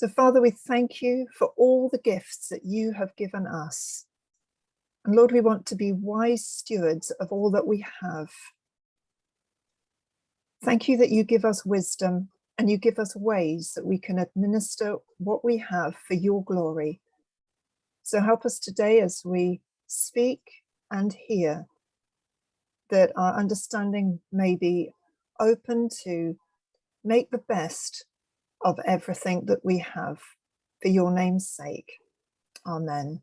So, Father, we thank you for all the gifts that you have given us. And Lord, we want to be wise stewards of all that we have. Thank you that you give us wisdom and you give us ways that we can administer what we have for your glory. So help us today as we speak and hear, that our understanding may be open to make the best of everything that we have for your name's sake. Amen.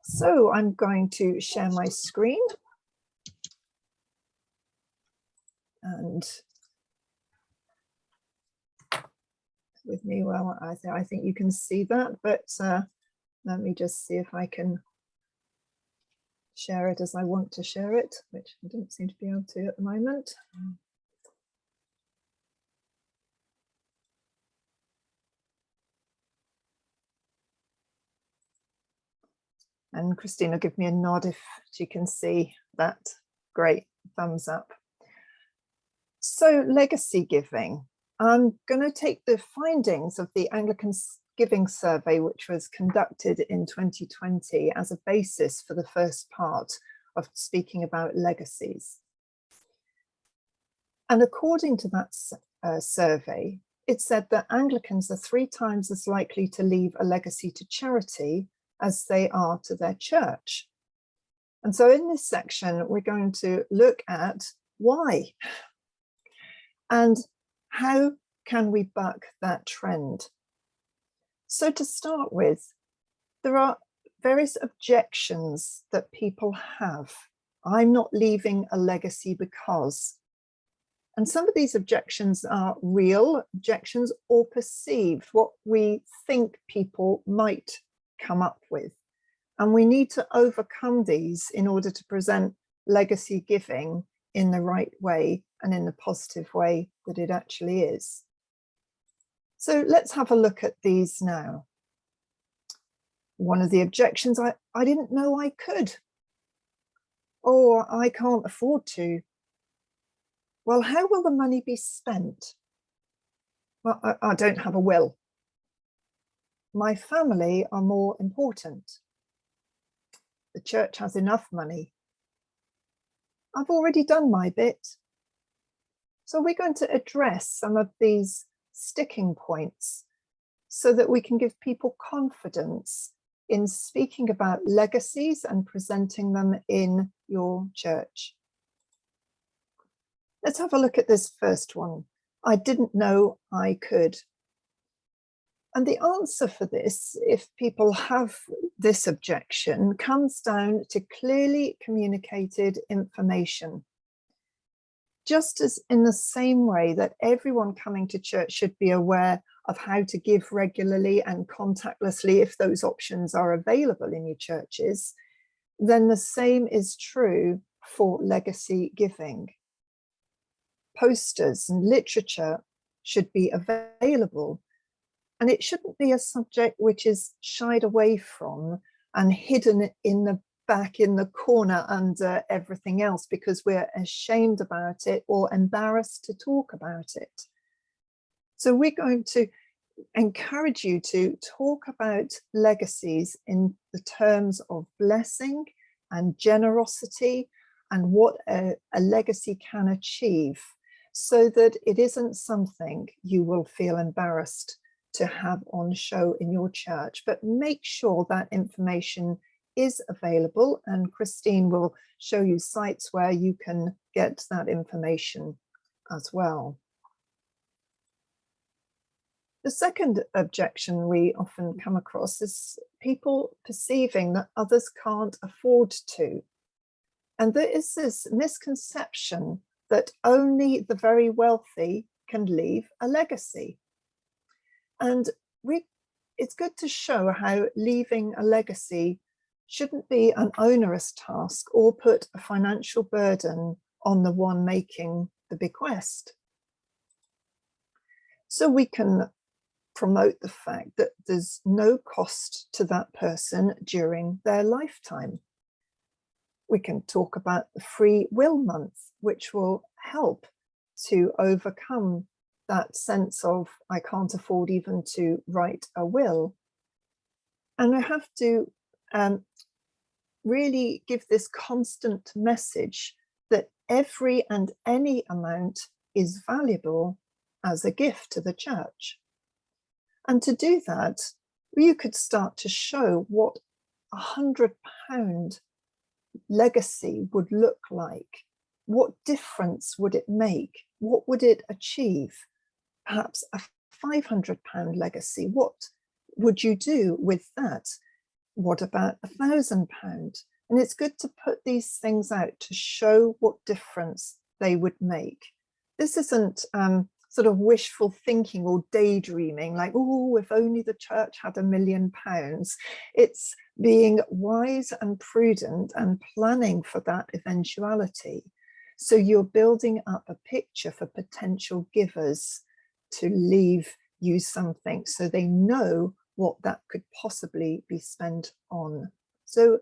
So I'm going to share my screen. And with me, well, I think you can see that, but let me just see if I can share it as I want to share it, which I don't seem to be able to at the moment. And Christina, give me a nod if she can see that. Great, thumbs up. So legacy giving. I'm going to take the findings of the Anglican Giving Survey, which was conducted in 2020, as a basis for the first part of speaking about legacies. And according to that survey, it said that Anglicans are 3 times as likely to leave a legacy to charity as they are to their church. And so in this section, we're going to look at why and how can we buck that trend. So to start with, there are various objections that people have. I'm not leaving a legacy because. And some of these objections are real objections or perceived, what we think people might come up with. And we need to overcome these in order to present legacy giving in the right way and in the positive way that it actually is. So let's have a look at these now. One of the objections, I didn't know I could, or I can't afford to. Well, how will the money be spent? Well, I don't have a will. My family are more important. The church has enough money. I've already done my bit. So we're going to address some of these sticking points so that we can give people confidence in speaking about legacies and presenting them in your church. Let's have a look at this first one. I didn't know I could. And the answer for this, if people have this objection, comes down to clearly communicated information. Just as in the same way that everyone coming to church should be aware of how to give regularly and contactlessly if those options are available in your churches, then the same is true for legacy giving. Posters and literature should be available, and it shouldn't be a subject which is shied away from and hidden in the back in the corner under everything else because we're ashamed about it or embarrassed to talk about it. So we're going to encourage you to talk about legacies in the terms of blessing and generosity and what a legacy can achieve, so that it isn't something you will feel embarrassed to have on show in your church, but make sure that information is available, and Christine will show you sites where you can get that information as well. The second objection we often come across is people perceiving that others can't afford to. And there is this misconception that only the very wealthy can leave a legacy. And it's good to show how leaving a legacy shouldn't be an onerous task or put a financial burden on the one making the bequest. So we can promote the fact that there's no cost to that person during their lifetime. We can talk about the free will month, which will help to overcome that sense of I can't afford even to write a will. And I have to really give this constant message that every and any amount is valuable as a gift to the church. And to do that, you could start to show what £100 legacy would look like. What difference would it make? What would it achieve? Perhaps a £500 legacy. What would you do with that? What about £1,000? And it's good to put these things out to show what difference they would make. This isn't sort of wishful thinking or daydreaming, like, oh, if only the church had £1 million. It's being wise and prudent and planning for that eventuality. So you're building up a picture for potential givers to leave you something so they know what that could possibly be spent on. So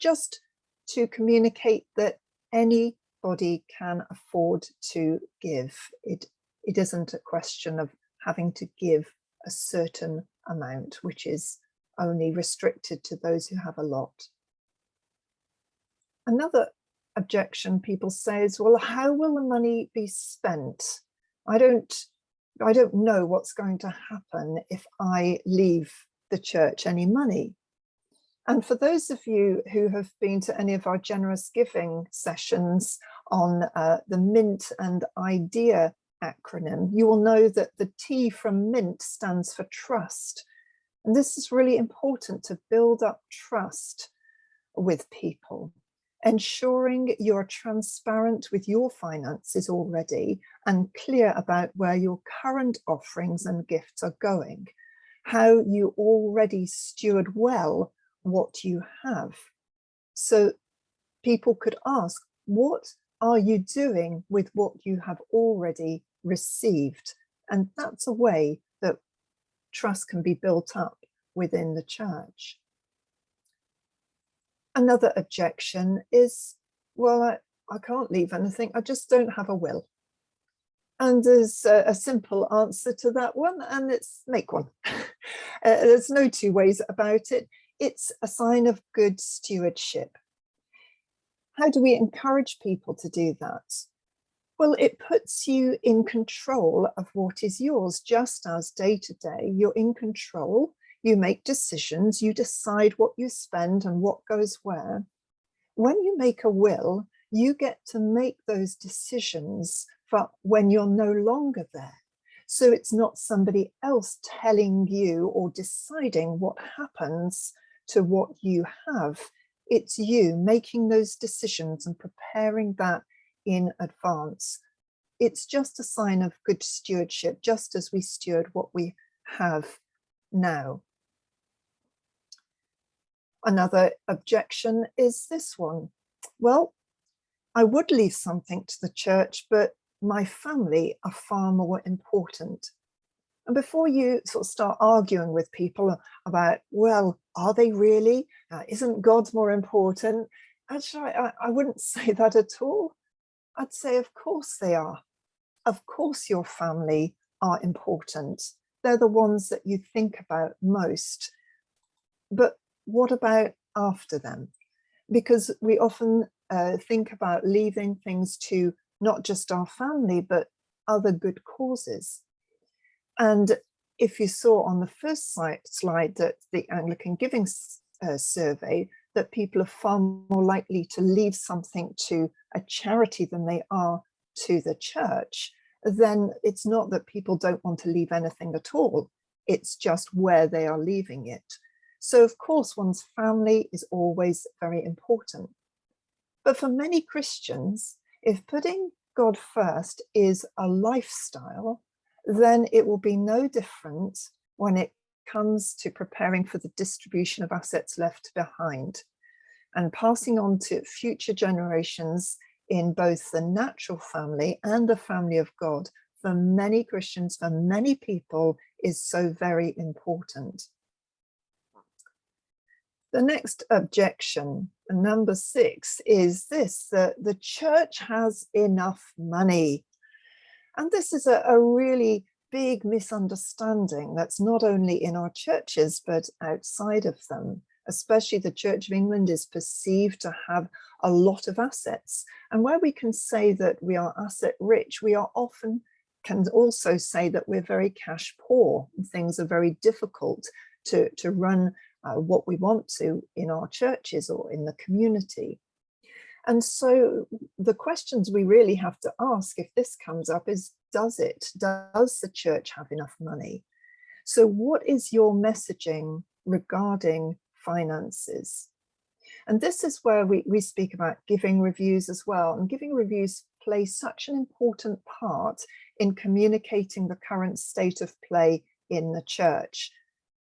just to communicate that anybody can afford to give. It isn't a question of having to give a certain amount, which is only restricted to those who have a lot. Another objection people say is, well, how will the money be spent? I don't know what's going to happen if I leave the church any money. And for those of you who have been to any of our generous giving sessions on the MINT and IDEA acronym, you will know that the T from MINT stands for trust. And this is really important to build up trust with people, ensuring you're transparent with your finances already and clear about where your current offerings and gifts are going, how you already steward well what you have. So people could ask, what are you doing with what you have already received? And that's a way that trust can be built up within the church. Another objection is, well, I can't leave anything, I just don't have a will. And there's a simple answer to that one, and it's make one. There's no two ways about it. It's a sign of good stewardship. How do we encourage people to do that? Well, it puts you in control of what is yours, just as day to day you're in control. You make decisions, you decide what you spend and what goes where. When you make a will, you get to make those decisions for when you're no longer there. So it's not somebody else telling you or deciding what happens to what you have. It's you making those decisions and preparing that in advance. It's just a sign of good stewardship, just as we steward what we have now. Another objection is this one. Well, I would leave something to the church, but my family are far more important. And before you sort of start arguing with people about, well, are they really? Isn't God more important? Actually, I wouldn't say that at all. I'd say, of course they are. Of course your family are important. They're the ones that you think about most. But what about after them? Because we often think about leaving things to not just our family, but other good causes. And if you saw on the first slide that the Anglican Giving Survey, that people are far more likely to leave something to a charity than they are to the church, then it's not that people don't want to leave anything at all. It's just where they are leaving it. So of course, one's family is always very important. But for many Christians, if putting God first is a lifestyle, then it will be no different when it comes to preparing for the distribution of assets left behind and passing on to future generations in both the natural family and the family of God. For many Christians, for many people, is so very important. The next objection, number 6, is this, that the church has enough money. And this is a really big misunderstanding that's not only in our churches, but outside of them. Especially the Church of England is perceived to have a lot of assets. And where we can say that we are asset rich, we are often can also say that we're very cash poor. And things are very difficult to run what we want to in our churches or in the community. And so the questions we really have to ask if this comes up is, does the church have enough money? So what is your messaging regarding finances? And this is where we speak about giving reviews as well. And giving reviews play such an important part in communicating the current state of play in the church.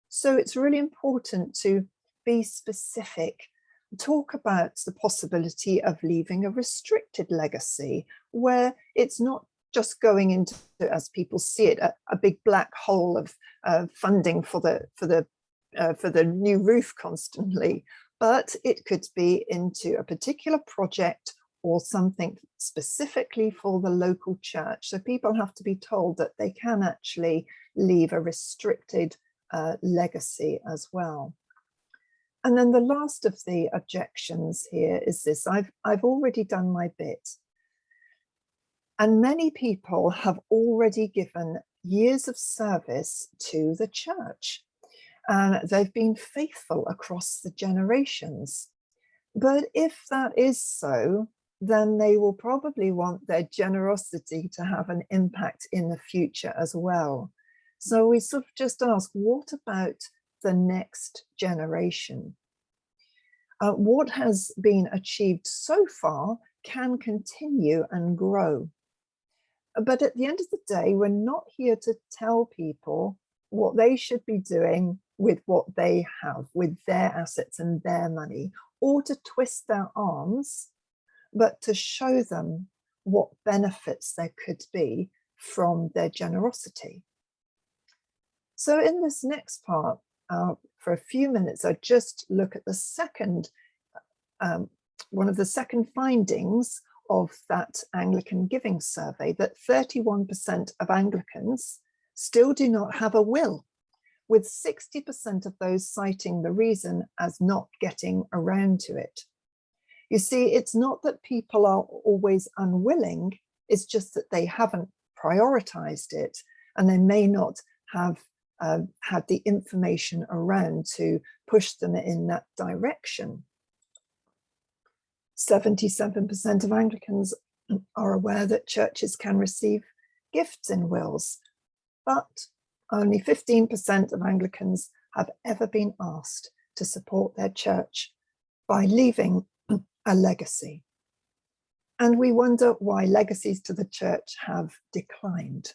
So it's really important to be specific. Talk about the possibility of leaving a restricted legacy where it's not just going into, as people see it, a big black hole of funding for the new roof constantly, but it could be into a particular project or something specifically for the local church. So people have to be told that they can actually leave a restricted legacy as well. And then the last of the objections here is this: I've already done my bit. And many people have already given years of service to the church. And they've been faithful across the generations. But if that is so, then they will probably want their generosity to have an impact in the future as well. So we sort of just ask, what about the next generation? What has been achieved so far can continue and grow. But at the end of the day, we're not here to tell people what they should be doing with what they have, with their assets and their money, or to twist their arms, but to show them what benefits there could be from their generosity. So in this next part, for a few minutes, I just look at the second, one of the second findings of that Anglican giving survey, that 31% of Anglicans still do not have a will, with 60% of those citing the reason as not getting around to it. You see, it's not that people are always unwilling, it's just that they haven't prioritized it, and they may not have had the information around to push them in that direction. 77% of Anglicans are aware that churches can receive gifts in wills, but only 15% of Anglicans have ever been asked to support their church by leaving a legacy. And we wonder why legacies to the church have declined.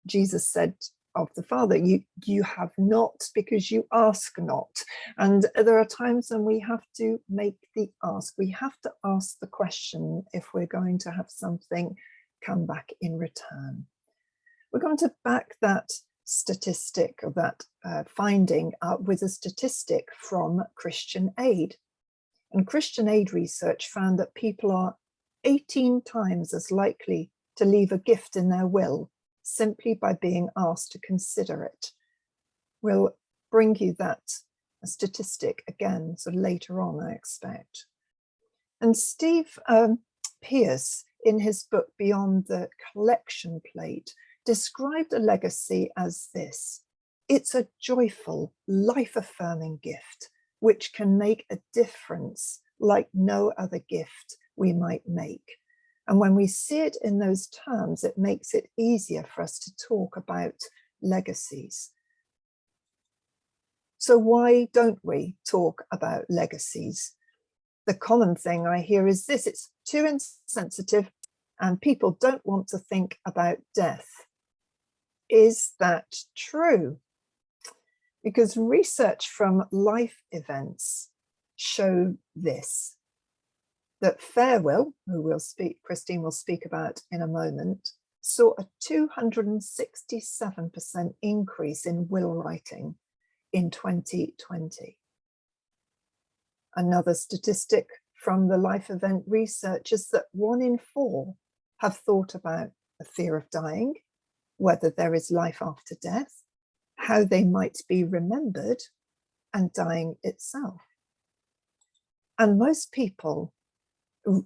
Jesus said of the Father, you have not because you ask not. And there are times when we have to make the ask. We have to ask the question if we're going to have something come back in return. We're going to back that statistic, or that finding, up with a statistic from Christian Aid. And Christian Aid research found that people are 18 times as likely to leave a gift in their will simply by being asked to consider it. We'll bring you that statistic again, so later on, I expect. And Steve Pearce, in his book Beyond the Collection Plate, described a legacy as this: it's a joyful, life-affirming gift which can make a difference like no other gift we might make. And when we see it in those terms, it makes it easier for us to talk about legacies. So why don't we talk about legacies? The common thing I hear is this: it's too insensitive and people don't want to think about death. Is that true? Because research from life events show this, that Farewell, who Christine will speak about in a moment, saw a 267% increase in will writing in 2020. Another statistic from the life event research is that 1 in 4 have thought about the fear of dying, whether there is life after death, how they might be remembered, and dying itself. And most people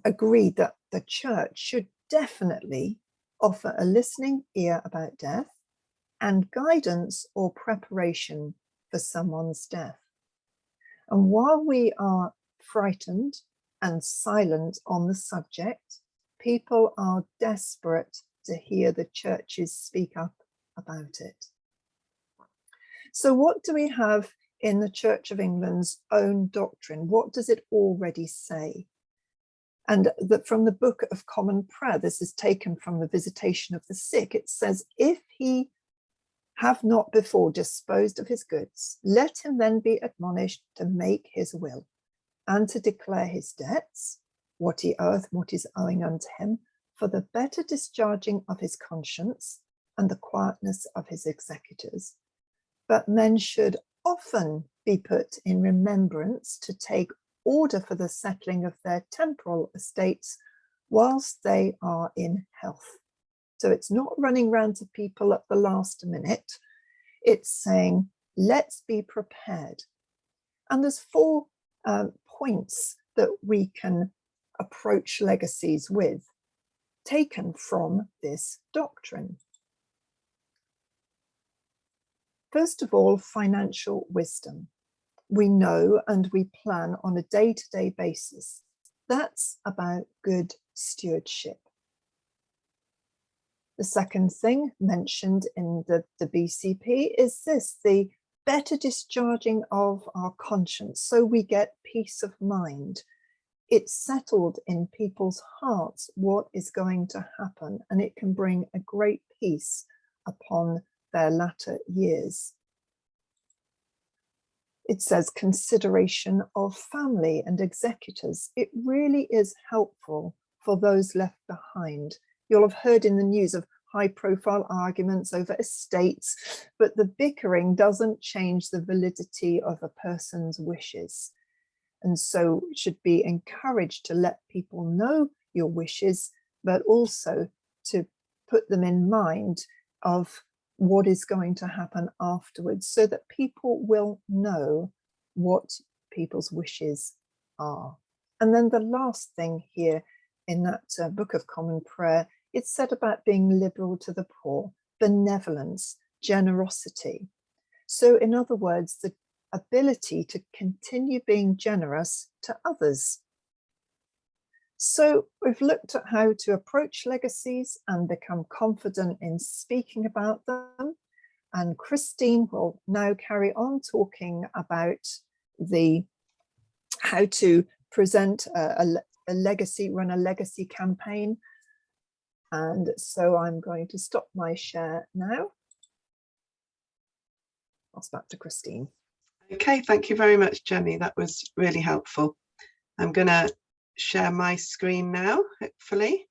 agree that the church should definitely offer a listening ear about death and guidance or preparation for someone's death. And while we are frightened and silent on the subject, people are desperate to hear the churches speak up about it. So what do we have in the Church of England's own doctrine? What does it already say? And from the Book of Common Prayer, this is taken from the Visitation of the Sick. It says, if he have not before disposed of his goods, let him then be admonished to make his will, and to declare his debts, what he oweth, what is owing unto him, for the better discharging of his conscience and the quietness of his executors. But men should often be put in remembrance to take order for the settling of their temporal estates whilst they are in health. So it's not running round to people at the last minute. It's saying, let's be prepared. And there's 4 points that we can approach legacies with, taken from this doctrine. First of all, financial wisdom. We know and we plan on a day-to-day basis. That's about good stewardship. The second thing mentioned in the BCP is this, the better discharging of our conscience, so we get peace of mind. It's settled in people's hearts what is going to happen, and it can bring a great peace upon their latter years. It says consideration of family and executors. It really is helpful for those left behind. You'll have heard in the news of high-profile arguments over estates, but the bickering doesn't change the validity of a person's wishes. And so it should be encouraged to let people know your wishes, but also to put them in mind of what is going to happen afterwards, so that people will know what people's wishes are. And then the last thing here in that Book of Common Prayer, it's said about being liberal to the poor, benevolence, generosity. So in other words, the ability to continue being generous to others. So we've looked at how to approach legacies and become confident in speaking about them. And Christine will now carry on talking about how to present a legacy, run a legacy campaign. And so I'm going to stop my share now. I'll start to Christine. Okay, thank you very much, Jenny. That was really helpful. I'm going to share my screen now, hopefully.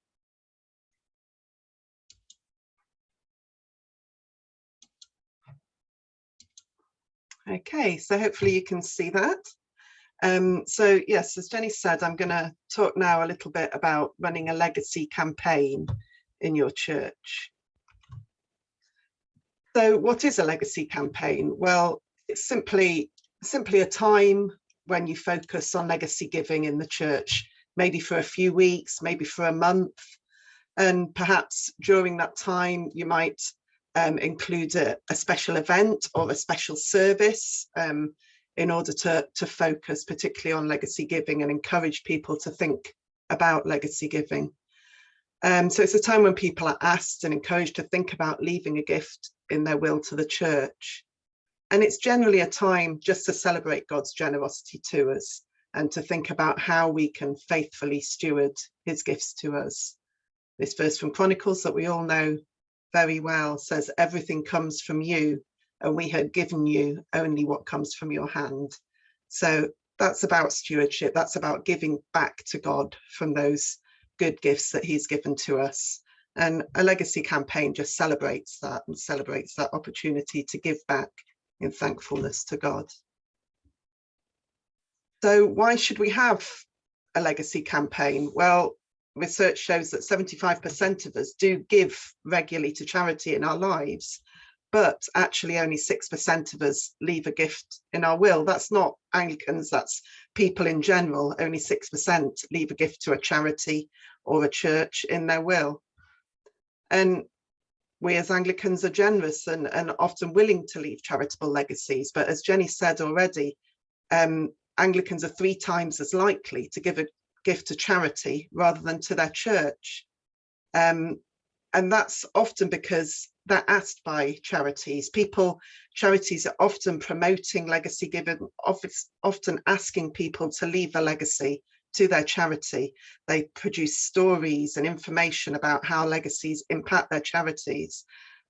Okay, so hopefully you can see that. So yes, as Jenny said, I'm going to talk now a little bit about running a legacy campaign in your church. So what is a legacy campaign? Well, it's simply a time when you focus on legacy giving in the church, maybe for a few weeks, maybe for a month. And perhaps during that time, you might include a special event or a special service in order to focus particularly on legacy giving and encourage people to think about legacy giving. So it's a time when people are asked and encouraged to think about leaving a gift in their will to the church. And it's generally a time just to celebrate God's generosity to us and to think about how we can faithfully steward his gifts to us. This verse from Chronicles that we all know very well says, everything comes from you, and we have given you only what comes from your hand. So that's about stewardship. That's about giving back to God from those good gifts that he's given to us. And a legacy campaign just celebrates that and celebrates that opportunity to give back in thankfulness to God. So why should we have a legacy campaign? Well, research shows that 75% of us do give regularly to charity in our lives, but actually only 6% of us leave a gift in our will. That's not Anglicans, that's people in general. Only 6% leave a gift to a charity or a church in their will. And we as Anglicans are generous and often willing to leave charitable legacies. But as Jenny said already, Anglicans are 3 times as likely to give a gift to charity rather than to their church. And that's often because they're asked by charities. Charities are often promoting legacy giving, often asking people to leave a legacy to their charity. They produce stories and information about how legacies impact their charities.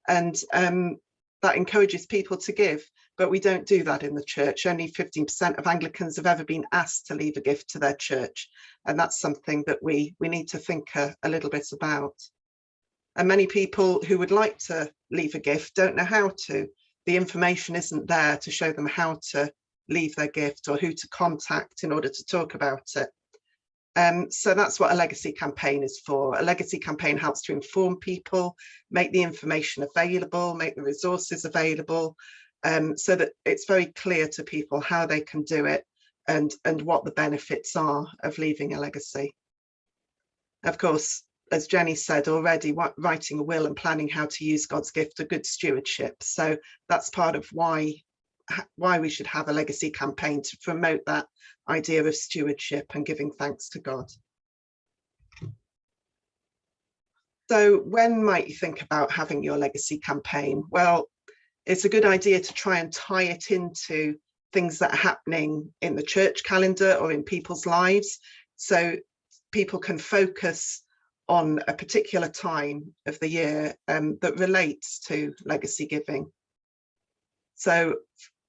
And that encourages people to give, but we don't do that in the church. Only 15% of Anglicans have ever been asked to leave a gift to their church. And that's something that we need to think a little bit about. And many people who would like to leave a gift don't know how to. The information isn't there to show them how to leave their gift or who to contact in order to talk about it. So that's what a legacy campaign is for. A legacy campaign helps to inform people, make the information available, make the resources available, so that it's very clear to people how they can do it and what the benefits are of leaving a legacy. Of course, as Jenny said already, writing a will and planning how to use God's gift are good stewardship. So that's part of why we should have a legacy campaign, to promote that idea of stewardship and giving thanks to God. So when might you think about having your legacy campaign? Well, it's a good idea to try and tie it into things that are happening in the church calendar or in people's lives, so people can focus on a particular time of the year that relates to legacy giving. So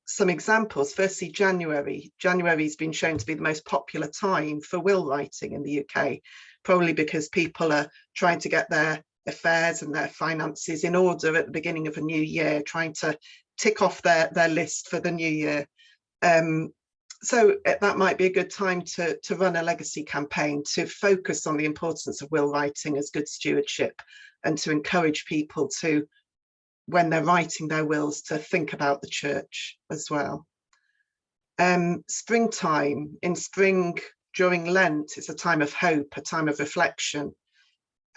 some examples: firstly, January. January has been shown to be the most popular time for will writing in the UK, probably because people are trying to get their affairs and their finances in order at the beginning of a new year, trying to tick off their list for the new year. So that might be a good time to run a legacy campaign, to focus on the importance of will writing as good stewardship, and to encourage people to, when they're writing their wills, to think about the church as well. Springtime. In spring, during Lent, it's a time of hope, a time of reflection.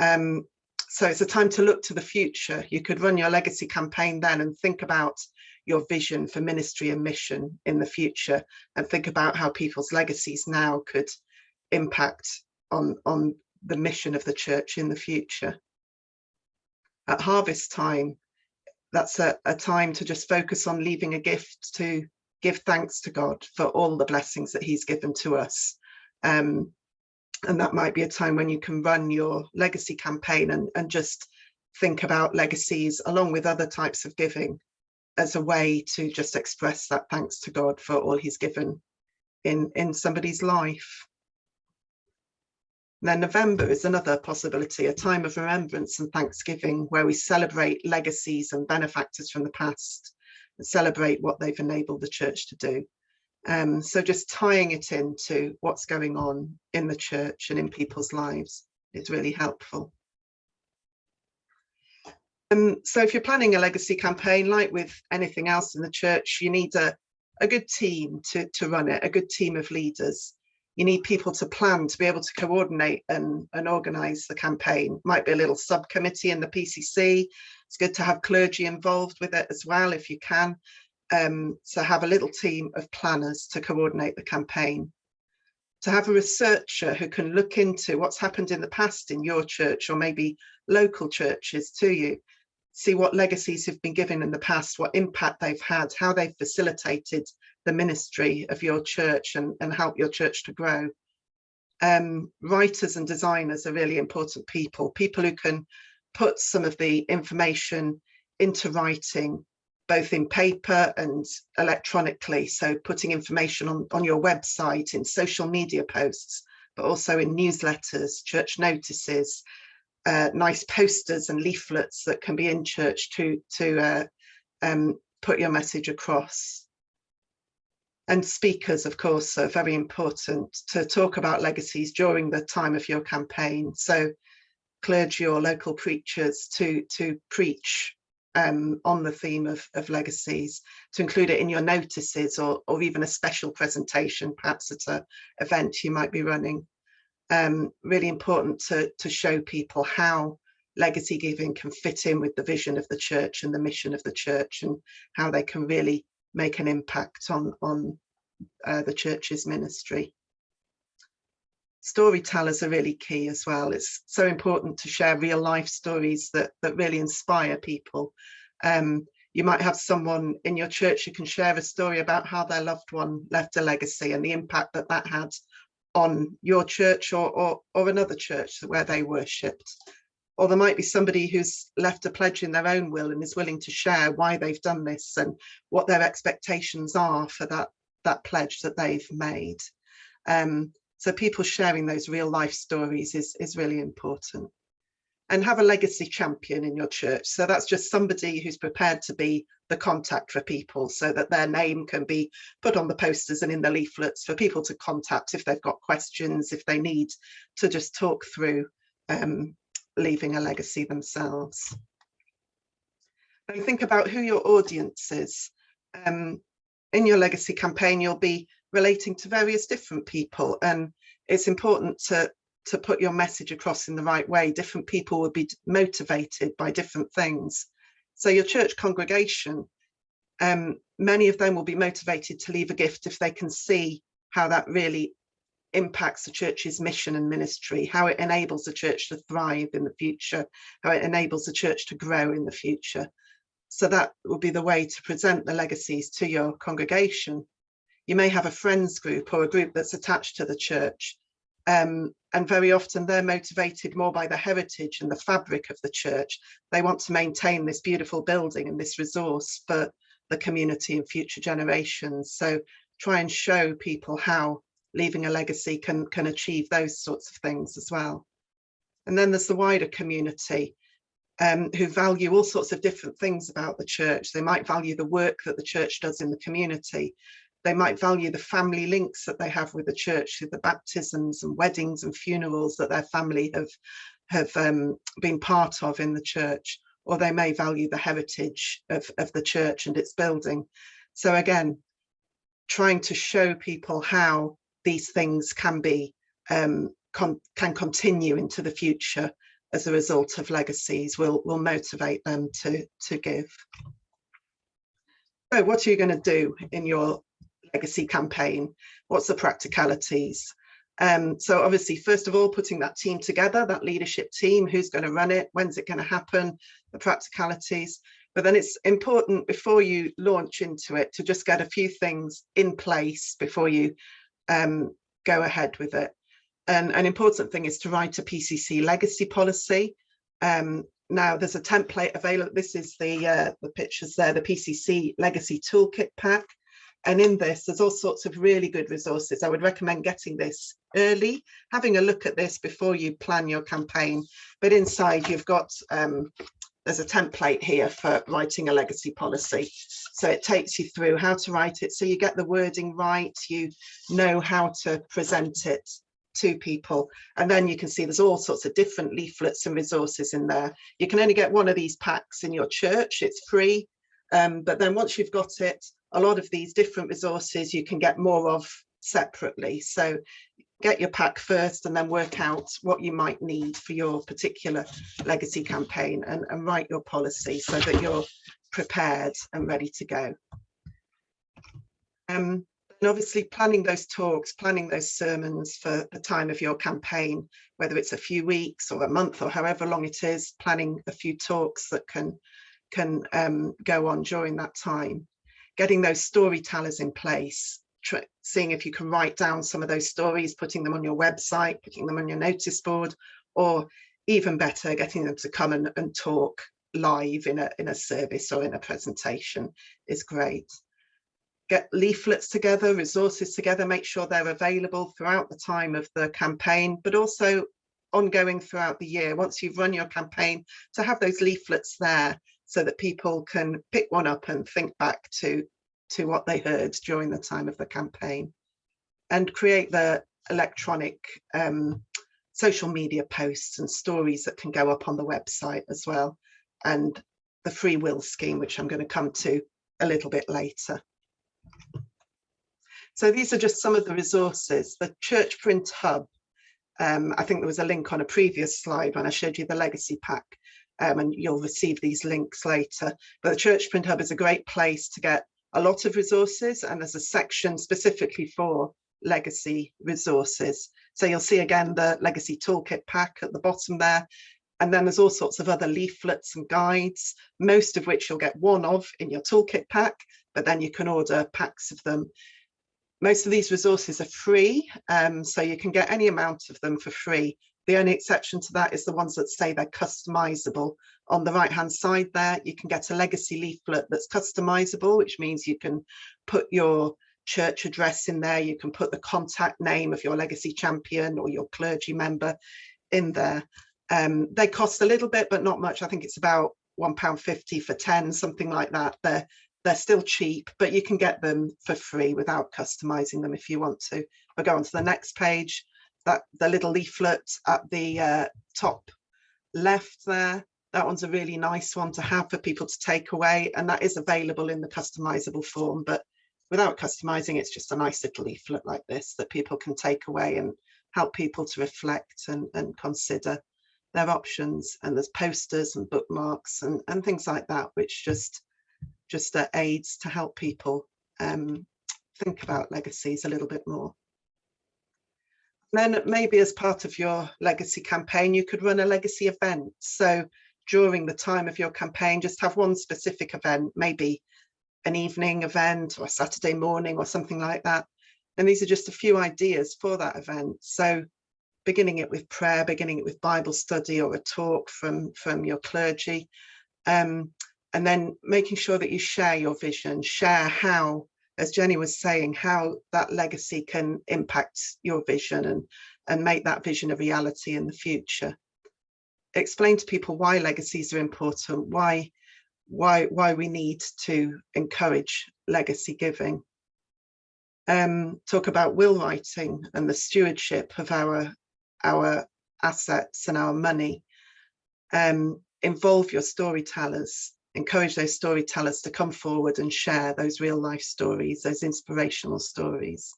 So it's a time to look to the future. You could run your legacy campaign then and think about your vision for ministry and mission in the future, and think about how people's legacies now could impact on the mission of the church in the future. At harvest time, that's a time to just focus on leaving a gift, to give thanks to God for all the blessings that he's given to us. And that might be a time when you can run your legacy campaign and just think about legacies along with other types of giving as a way to just express that thanks to God for all he's given in somebody's life. And then November is another possibility, a time of remembrance and thanksgiving, where we celebrate legacies and benefactors from the past and celebrate what they've enabled the church to do. So just tying it into what's going on in the church and in people's lives is really helpful. So if you're planning a legacy campaign, like with anything else in the church, you need a good team to run it, a good team of leaders. You need people to plan, to be able to coordinate and organise the campaign. Might be a little subcommittee in the PCC. It's good to have clergy involved with it as well, if you can. So have a little team of planners to coordinate the campaign. To have a researcher who can look into what's happened in the past in your church, or maybe local churches to you. See what legacies have been given in the past, what impact they've had, how they've facilitated the ministry of your church and help your church to grow. Writers and designers are really important people who can put some of the information into writing, both in paper and electronically. So putting information on your website, in social media posts, but also in newsletters, church notices, nice posters and leaflets that can be in church to put your message across. And speakers, of course, are very important to talk about legacies during the time of your campaign. So clergy or local preachers to preach on the theme of legacies, to include it in your notices, or even a special presentation, perhaps at an event you might be running. Really important to show people how legacy giving can fit in with the vision of the church and the mission of the church, and how they can really make an impact on the church's ministry. Storytellers are really key as well. It's so important to share real life stories that really inspire people. You might have someone in your church who can share a story about how their loved one left a legacy and the impact that had on your church or another church where they worshipped. Or there might be somebody who's left a pledge in their own will and is willing to share why they've done this and what their expectations are for that pledge that they've made. So people sharing those real life stories is really important. And have a legacy champion in your church. So that's just somebody who's prepared to be the contact for people, so that their name can be put on the posters and in the leaflets for people to contact if they've got questions, if they need to just talk through leaving a legacy themselves. And think about who your audience is. In your legacy campaign, you'll be relating to various different people, and it's important to put your message across in the right way. Different people will be motivated by different things. So your church congregation, many of them will be motivated to leave a gift if they can see how that really impacts the church's mission and ministry, how it enables the church to thrive in the future, how it enables the church to grow in the future. So that will be the way to present the legacies to your congregation. You may have a friends group or a group that's attached to the church. And very often they're motivated more by the heritage and the fabric of the church. They want to maintain this beautiful building and this resource for the community and future generations. So try and show people how leaving a legacy can achieve those sorts of things as well. And then there's the wider community who value all sorts of different things about the church. They might value the work that the church does in the community. They might value the family links that they have with the church, through the baptisms and weddings and funerals that their family have been part of in the church. Or they may value the heritage of the church and its building. So again, trying to show people how these things can be can continue into the future as a result of legacies will motivate them to give. So what are you going to do in your legacy campaign? What's the practicalities? So obviously, first of all, putting that team together, that leadership team, who's going to run it, when's it going to happen, the practicalities. But then it's important before you launch into it to just get a few things in place before you go ahead with it. And an important thing is to write a PCC legacy policy. Now there's a template available. This is the pictures there, the PCC legacy toolkit pack. And in this, there's all sorts of really good resources. I would recommend getting this early, having a look at this before you plan your campaign. But inside you've got, there's a template here for writing a legacy policy. So it takes you through how to write it, so you get the wording right, you know how to present it to people. And then you can see there's all sorts of different leaflets and resources in there. You can only get one of these packs in your church, it's free. But then once you've got it, a lot of these different resources you can get more of separately. So get your pack first and then work out what you might need for your particular legacy campaign, and write your policy so that you're prepared and ready to go. And obviously planning those talks, planning those sermons for the time of your campaign, whether it's a few weeks or a month or however long it is, planning a few talks that can go on during that time. Getting those storytellers in place, seeing if you can write down some of those stories, putting them on your website, putting them on your notice board, or even better, getting them to come and talk live in a service or in a presentation is great. Get leaflets together, resources together, make sure they're available throughout the time of the campaign, but also ongoing throughout the year. Once you've run your campaign, to have those leaflets there so that people can pick one up and think back to to what they heard during the time of the campaign, and create the electronic social media posts and stories that can go up on the website as well, and the free will scheme, which I'm going to come to a little bit later. So these are just some of the resources. The Church Print Hub, I think there was a link on a previous slide when I showed you the legacy pack, and you'll receive these links later. But the Church Print Hub is a great place to get a lot of resources, and there's a section specifically for legacy resources. So you'll see again the legacy toolkit pack at the bottom there, and then there's all sorts of other leaflets and guides, most of which you'll get one of in your toolkit pack, but then you can order packs of them. Most of these resources are free, so you can get any amount of them for free. The only exception to that is the ones that say they're customizable. On the right hand side there, you can get a legacy leaflet that's customizable, which means you can put your church address in there, you can put the contact name of your legacy champion or your clergy member in there. They cost a little bit, but not much. I think it's about £1.50 for 10, something like that. They're still cheap, but you can get them for free without customizing them if you want to. I'll go on to the next page. The little leaflet at the top left there, that one's a really nice one to have for people to take away, and that is available in the customizable form, but without customizing, it's just a nice little leaflet like this that people can take away and help people to reflect and consider their options. And there's posters and bookmarks and things like that, which just aids to help people think about legacies a little bit more. Then maybe as part of your legacy campaign, you could run a legacy event. So during the time of your campaign, just have one specific event, maybe an evening event or a Saturday morning or something like that. And these are just a few ideas for that event. So beginning it with prayer, beginning it with Bible study or a talk from your clergy. And then making sure that you share your vision, share how, as Jenny was saying, how that legacy can impact your vision and make that vision a reality in the future. Explain to people why legacies are important, why we need to encourage legacy giving. Talk about will writing and the stewardship of our assets and our money. Involve your storytellers. Encourage those storytellers to come forward and share those real life stories, those inspirational stories.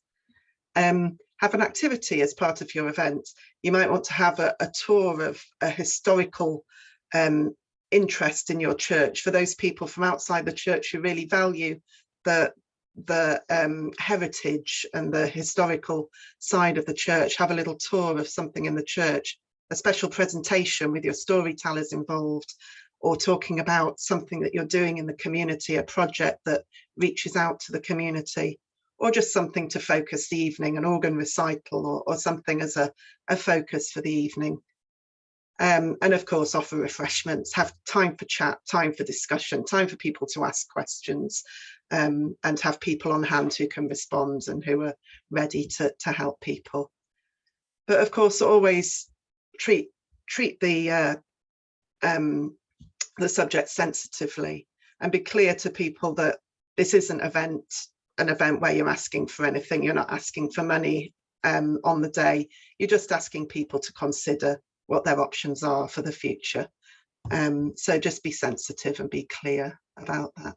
Have an activity as part of your event. You might want to have a tour of a historical interest in your church for those people from outside the church who really value the heritage and the historical side of the church. Have a little tour of something in the church, a special presentation with your storytellers involved, or talking about something that you're doing in the community, a project that reaches out to the community, or just something to focus the evening, an organ recital or something as a focus for the evening. And of course, offer refreshments, have time for chat, time for discussion, time for people to ask questions, and have people on hand who can respond and who are ready to help people. But of course, always treat the subject sensitively, and be clear to people that this isn't an event where you're asking for anything. You're not asking for money on the day. You're just asking people to consider what their options are for the future. So just be sensitive and be clear about that.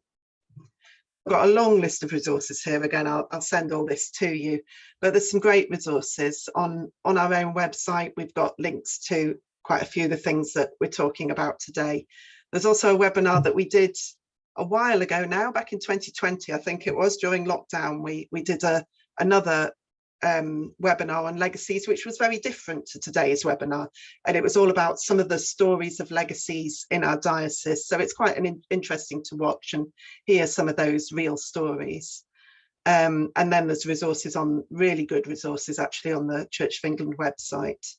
I've got a long list of resources here. Again, I'll send all this to you, but there's some great resources on our own website. We've got links to quite a few of the things that we're talking about today. There's also a webinar that we did a while ago now, back in 2020, I think it was, during lockdown. We did another webinar on legacies, which was very different to today's webinar, and it was all about some of the stories of legacies in our diocese. So it's quite interesting to watch and hear some of those real stories. And then there's resources, really good resources actually, on the Church of England website.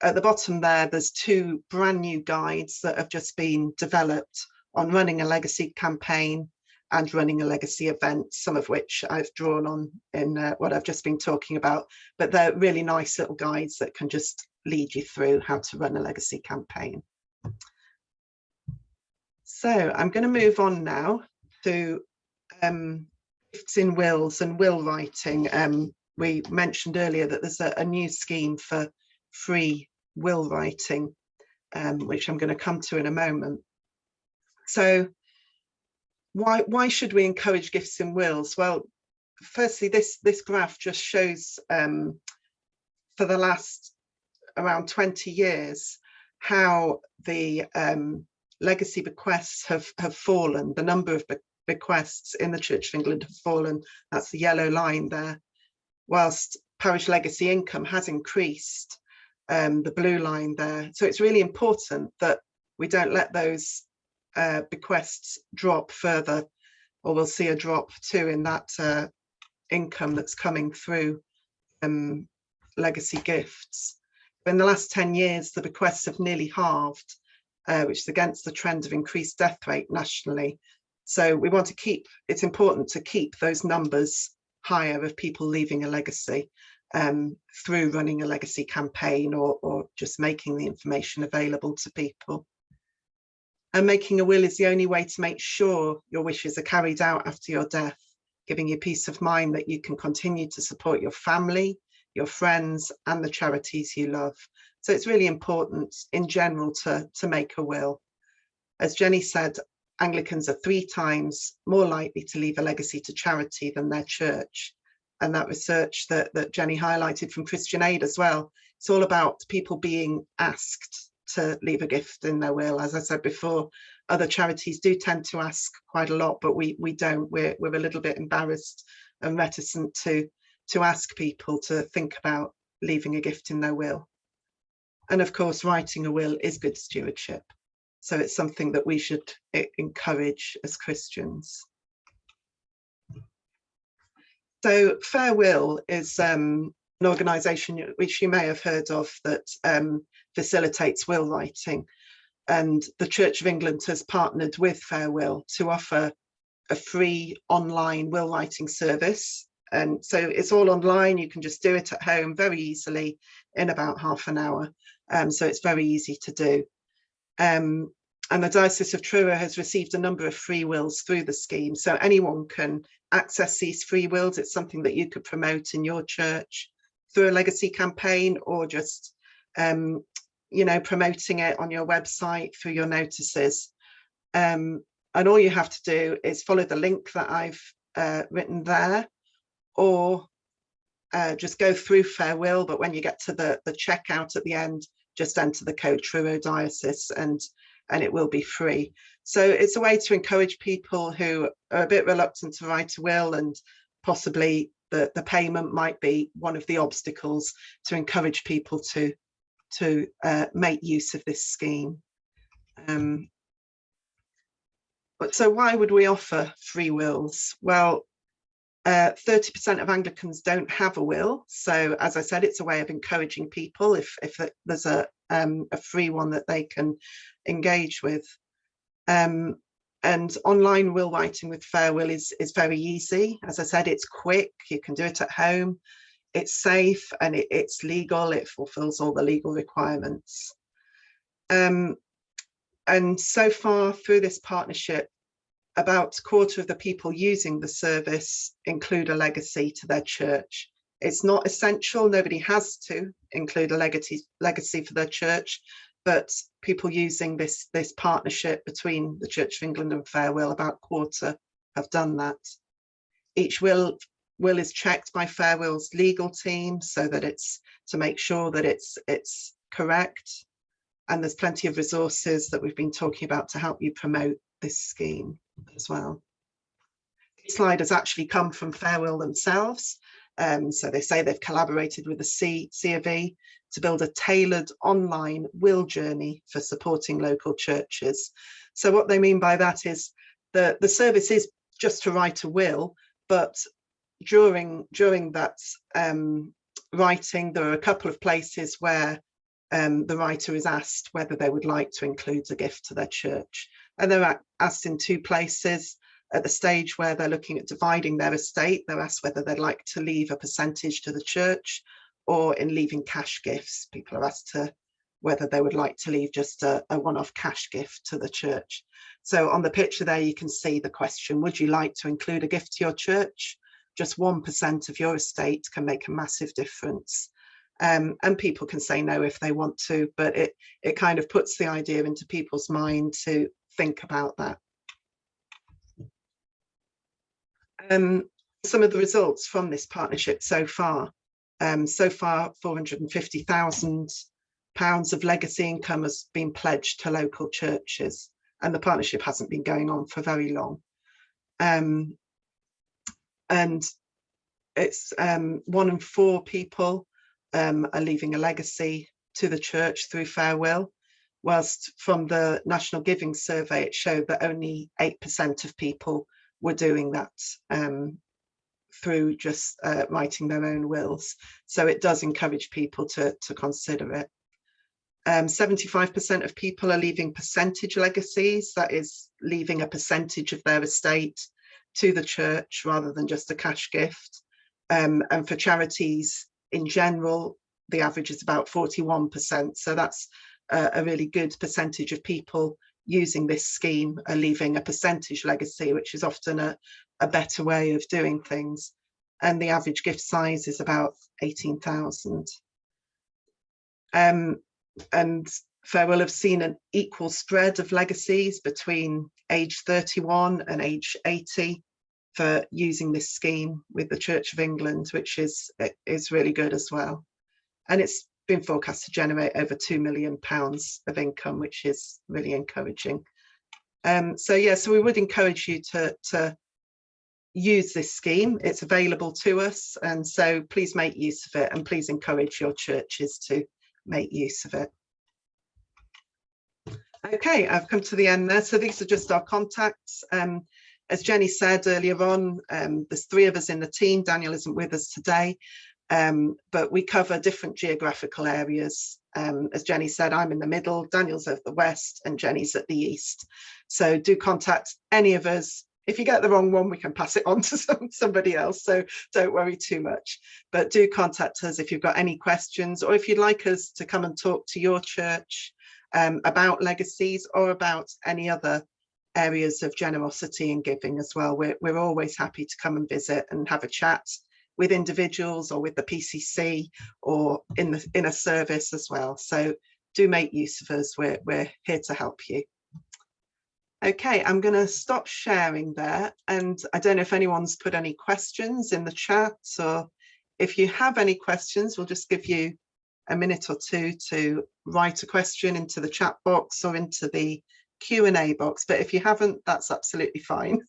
At the bottom there's two brand new guides that have just been developed on running a legacy campaign and running a legacy event, some of which I've drawn on in what I've just been talking about, but they're really nice little guides that can just lead you through how to run a legacy campaign. So I'm going to move on now to gifts in wills and will writing. We mentioned earlier that there's a new scheme for free will writing, which I'm going to come to in a moment. So why should we encourage gifts in wills? Well, firstly, this graph just shows for the last around 20 years how the legacy bequests have fallen. The number of bequests in the Church of England have fallen. That's the yellow line there, whilst parish legacy income has increased, the blue line there. So it's really important that we don't let those bequests drop further, or we'll see a drop too in that income that's coming through legacy gifts. In the last 10 years, the bequests have nearly halved, which is against the trend of increased death rate nationally. So we want to keep, it's important to keep those numbers higher of people leaving a legacy through running a legacy campaign, or just making the information available to people. And making a will is the only way to make sure your wishes are carried out after your death, giving you peace of mind that you can continue to support your family, your friends, and the charities you love. So it's really important in general to make a will. As Jenny said, Anglicans are 3 times more likely to leave a legacy to charity than their church. And that research that Jenny highlighted from Christian Aid as well, it's all about people being asked to leave a gift in their will. As I said before, other charities do tend to ask quite a lot, but we don't. We're a little bit embarrassed and reticent to ask people to think about leaving a gift in their will. And of course, writing a will is good stewardship. So it's something that we should encourage as Christians. So Fair Will is an organisation which you may have heard of that facilitates will writing. And the Church of England has partnered with Fair Will to offer a free online will writing service. And so it's all online. You can just do it at home very easily in about half an hour. So it's very easy to do. And the Diocese of Truro has received a number of free wills through the scheme. So anyone can access these free wills. It's something that you could promote in your church through a legacy campaign, or just, you know, promoting it on your website through your notices. And all you have to do is follow the link that I've written there, or just go through Fair Will. But when you get to the checkout at the end, just enter the code Truro Diocese and it will be free. So it's a way to encourage people who are a bit reluctant to write a will, and possibly the payment might be one of the obstacles, to encourage people to make use of this scheme. But so why would we offer free wills? Well, 30% of Anglicans don't have a will. So as I said, it's a way of encouraging people if there's a free one that they can engage with. And online will writing with Fair Will is very easy. As I said, it's quick. You can do it at home. It's safe, and it's legal. It fulfills all the legal requirements. And so far through this partnership, about a quarter of the people using the service include a legacy to their church. It's not essential. Nobody has to include a legacy for their church, but people using this partnership between the Church of England and Fair Will, about a quarter have done that. Each will is checked by Fair Will's legal team, so that it's to make sure that it's correct. And there's plenty of resources that we've been talking about to help you promote this scheme as well. This slide has actually come from Fair Will themselves. So they say they've collaborated with the C of E to build a tailored online will journey for supporting local churches. So what they mean by that is the service is just to write a will, but during that writing, there are a couple of places where the writer is asked whether they would like to include a gift to their church. And they're asked in 2 places. At the stage where they're looking at dividing their estate, they're asked whether they'd like to leave a percentage to the church, or in leaving cash gifts, people are asked to whether they would like to leave just a one-off cash gift to the church. So on the picture there, you can see the question, would you like to include a gift to your church? Just 1% of your estate can make a massive difference. And people can say no if they want to, but it kind of puts the idea into people's mind to think about that. Some of the results from this partnership so far. £450,000 of legacy income has been pledged to local churches, and the partnership hasn't been going on for very long. And it's 1 in 4 people are leaving a legacy to the church through Fair Will, whilst from the National Giving Survey it showed that only 8% of people were doing that through just writing their own wills. So it does encourage people to consider it. 75% of people are leaving percentage legacies, that is leaving a percentage of their estate to the church rather than just a cash gift. And for charities in general, the average is about 41%. So that's a really good percentage of people using this scheme are leaving a percentage legacy, which is often a better way of doing things. And the average gift size is about 18,000. And Fair Will have seen an equal spread of legacies between age 31 and age 80 for using this scheme with the Church of England, which is really good as well. And it's been forecast to generate over £2 million of income, which is really encouraging. So we would encourage you to use this scheme. It's available to us, and so please make use of it, and please encourage your churches to make use of it. Okay, I've come to the end there. So these are just our contacts. As Jenny said earlier on, there's 3 of us in the team. Daniel isn't with us today, but we cover different geographical areas. As Jenny said, I'm in the middle, Daniel's at the west, and Jenny's at the east. So do contact any of us. If you get the wrong one, we can pass it on to somebody else, so don't worry too much. But do contact us if you've got any questions, or if you'd like us to come and talk to your church about legacies or about any other areas of generosity and giving as well. We're always happy to come and visit and have a chat with individuals or with the PCC or in a service as well. So do make use of us. We're here to help you. Okay, I'm going to stop sharing there, and I don't know if anyone's put any questions in the chat, or if you have any questions, we'll just give you a minute or two to write a question into the chat box or into the Q&A box. But if you haven't, that's absolutely fine.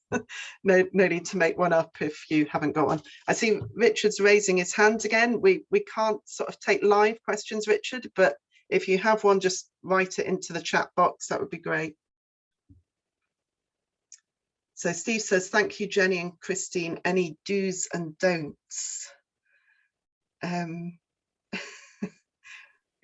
No need to make one up if you haven't got one. I see Richard's raising his hand again. We can't sort of take live questions, Richard, but if you have one, just write it into the chat box. That would be great. So Steve says, thank you, Jenny and Christine. Any do's and don'ts? You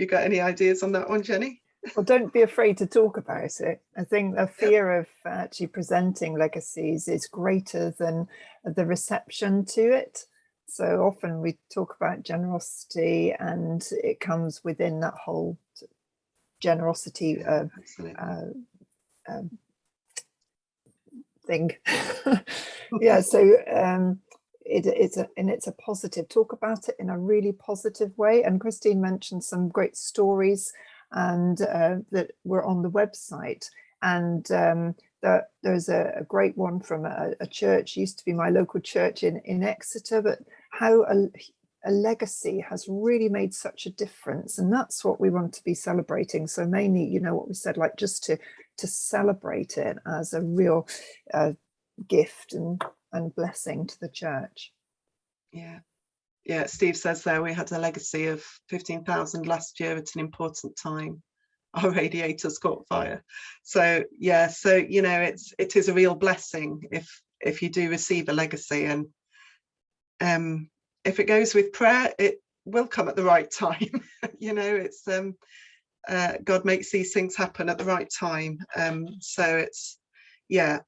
got any ideas on that one, Jenny? Well, don't be afraid to talk about it. I think the fear of actually presenting legacies is greater than the reception to it. So often we talk about generosity, and it comes within that whole generosity thing. Yeah, so it's a positive. Talk about it in a really positive way. And Christine mentioned some great stories and that were on the website. And there's a great one from a church, used to be my local church in Exeter, but how a legacy has really made such a difference. And that's what we want to be celebrating. So mainly, you know, what we said, like just to celebrate it as a real gift and blessing to the church. Yeah, Steve says there we had a legacy of 15,000 last year at an important time. Our radiators caught fire. So yeah, so you know, it is a real blessing if you do receive a legacy, and if it goes with prayer, it will come at the right time. You know, it's God makes these things happen at the right time. So it's, yeah,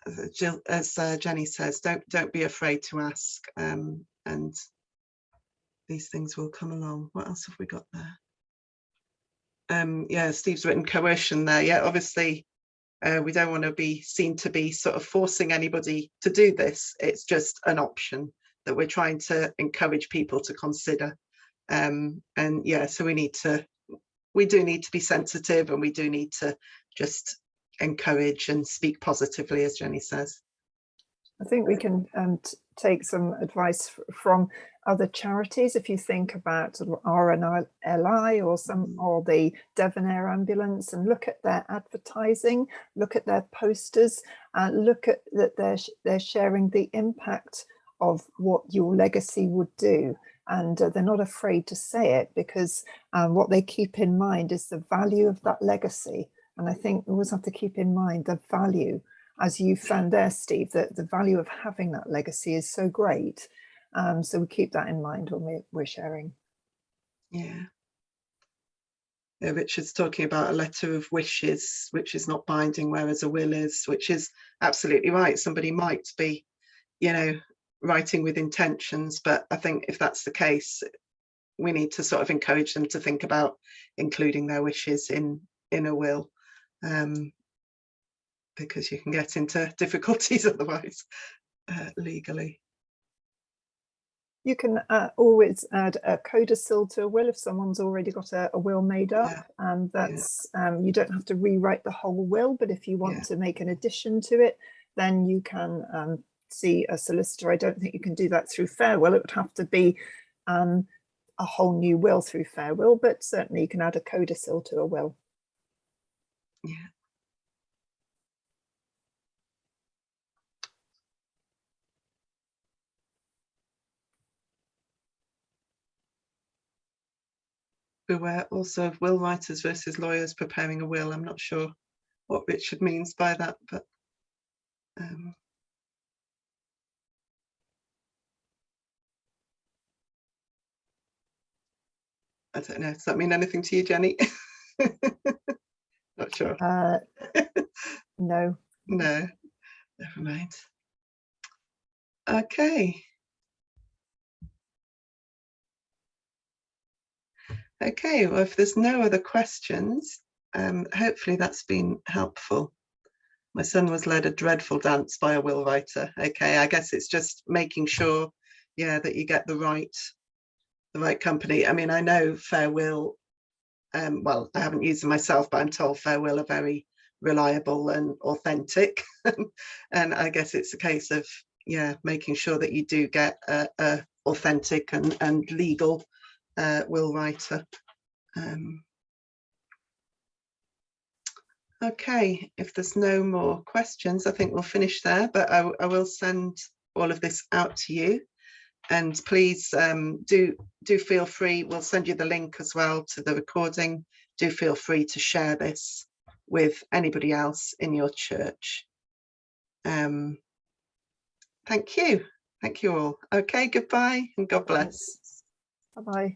as Jenny says, don't be afraid to ask, and these things will come along. What else have we got there? Yeah, Steve's written coercion there. Yeah, obviously we don't want to be seen to be sort of forcing anybody to do this. It's just an option that we're trying to encourage people to consider. And yeah, so we do need to be sensitive, and we do need to just encourage and speak positively, as Jenny says. I think we can take some advice from other charities. If you think about RNLI or the Devon Ambulance, and look at their advertising, look at their posters, look at that they're sharing the impact of what your legacy would do. And they're not afraid to say it, because what they keep in mind is the value of that legacy. And I think we always have to keep in mind the value, as you found there, Steve, that the value of having that legacy is so great. So we keep that in mind when we're sharing. Yeah. Yeah, Richard's talking about a letter of wishes, which is not binding, whereas a will is, which is absolutely right. Somebody might be, you know, writing with intentions, but I think if that's the case, we need to sort of encourage them to think about including their wishes in a will. Because you can get into difficulties otherwise, legally. You can always add a codicil to a will if someone's already got a will made up, and that's you don't have to rewrite the whole will, but if you want to make an addition to it, then you can see a solicitor. I don't think you can do that through Fair Will. It would have to be a whole new will through Fair Will, but certainly you can add a codicil to a will. Yeah. Beware also of will writers versus lawyers preparing a will. I'm not sure what Richard means by that, but I don't know. Does that mean anything to you, Jenny? Not sure. No. No, never mind. Okay. Okay, well, if there's no other questions, hopefully that's been helpful. My son was led a dreadful dance by a will writer. Okay, I guess it's just making sure, yeah, that you get the right company. I mean, I know Fair Will, well, I haven't used them myself, but I'm told Fair Will are very reliable and authentic. And I guess it's a case of, yeah, making sure that you do get a authentic and legal will writer. Okay, if there's no more questions, I think we'll finish there, but I will send all of this out to you, and please do feel free. We'll send you the link as well to the recording. Do feel free to share this with anybody else in your church. Thank you all. Okay, goodbye and God bless. Bye-bye.